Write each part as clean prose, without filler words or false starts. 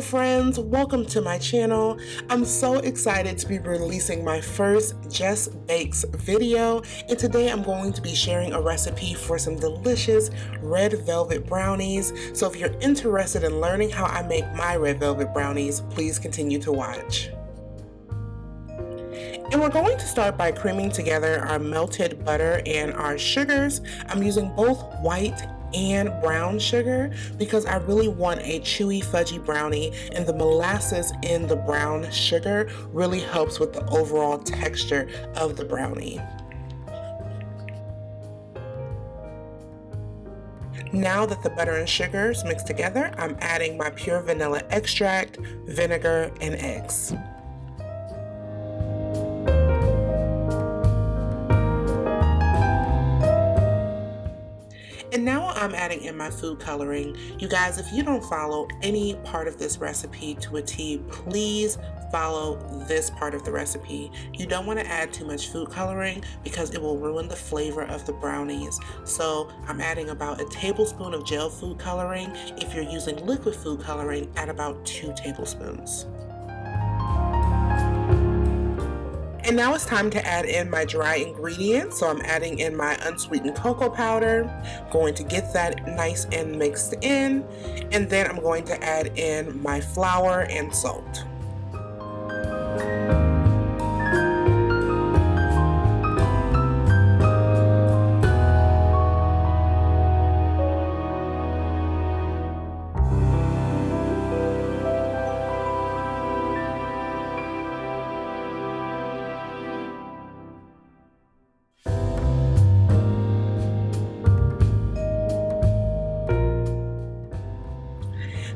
friends, welcome to my channel. I'm so excited to be releasing my first Jess Bakes video, and today I'm going to be sharing a recipe for some delicious red velvet brownies. So if you're interested in learning how I make my red velvet brownies, please continue to watch. And we're going to start by creaming together our melted butter and our sugars. I'm using both white and brown sugar because I really want a chewy fudgy brownie, and the molasses in the brown sugar really helps with the overall texture of the brownie. Now that the butter and sugar is mixed together, I'm adding my pure vanilla extract, vinegar, and eggs. And now I'm adding in my food coloring. You guys, if you don't follow any part of this recipe to a T, please follow this part of the recipe. You don't want to add too much food coloring because it will ruin the flavor of the brownies. So I'm adding about a tablespoon of gel food coloring. If you're using liquid food coloring, add about 2 tablespoons. And now it's time to add in my dry ingredients. So I'm adding in my unsweetened cocoa powder, going to get that nice and mixed in, and then I'm going to add in my flour and salt.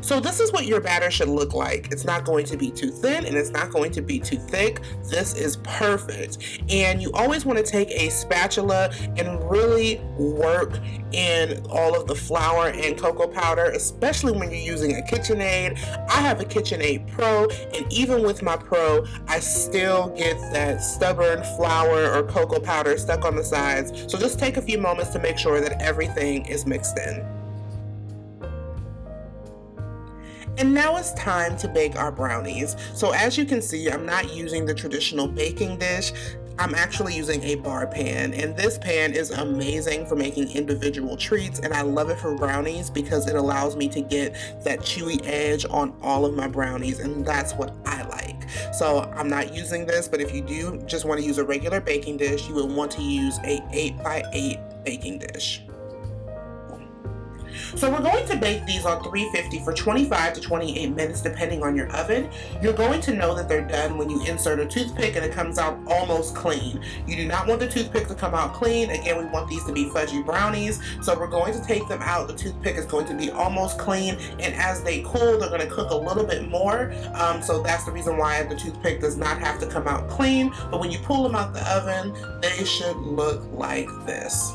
So this is what your batter should look like. It's not going to be too thin and it's not going to be too thick. This is perfect. And you always want to take a spatula and really work in all of the flour and cocoa powder, especially when you're using a KitchenAid. I have a KitchenAid Pro, and even with my Pro, I still get that stubborn flour or cocoa powder stuck on the sides. So just take a few moments to make sure that everything is mixed in. And now it's time to bake our brownies. So as you can see, I'm not using the traditional baking dish. I'm actually using a bar pan, and this pan is amazing for making individual treats, and I love it for brownies because it allows me to get that chewy edge on all of my brownies, and that's what I like. So I'm not using this, but if you do just want to use a regular baking dish, you would want to use a 8x8 baking dish. So we're going to bake these on 350 for 25 to 28 minutes depending on your oven. You're going to know that they're done when you insert a toothpick and it comes out almost clean. You do not want the toothpick to come out clean. Again, we want these to be fudgy brownies. So we're going to take them out. The toothpick is going to be almost clean, and as they cool, they're going to cook a little bit more. So that's the reason why the toothpick does not have to come out clean. But when you pull them out the oven, they should look like this.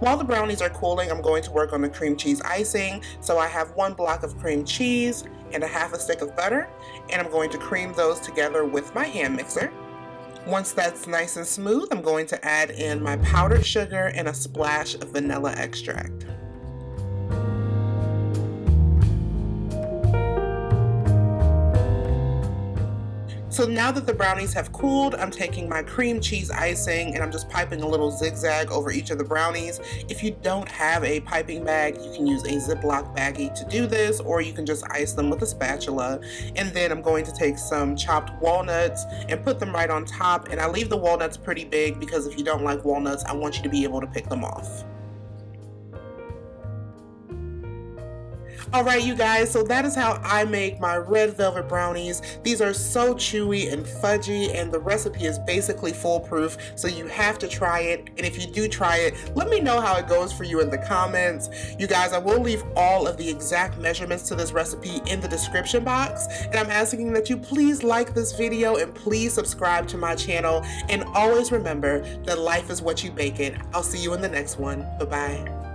While the brownies are cooling, I'm going to work on the cream cheese icing. So I have 1 block of cream cheese and a half a stick of butter, and I'm going to cream those together with my hand mixer. Once that's nice and smooth, I'm going to add in my powdered sugar and a splash of vanilla extract. So now that the brownies have cooled, I'm taking my cream cheese icing and I'm just piping a little zigzag over each of the brownies. If you don't have a piping bag, you can use a Ziploc baggie to do this, or you can just ice them with a spatula. And then I'm going to take some chopped walnuts and put them right on top. And I leave the walnuts pretty big because if you don't like walnuts, I want you to be able to pick them off. Alright you guys, so that is how I make my red velvet brownies. These are so chewy and fudgy, and the recipe is basically foolproof, so you have to try it. And if you do try it, let me know how it goes for you in the comments. You guys, I will leave all of the exact measurements to this recipe in the description box, and I'm asking that you please like this video and please subscribe to my channel, and always remember that life is what you bake it. I'll see you in the next one. Bye-bye.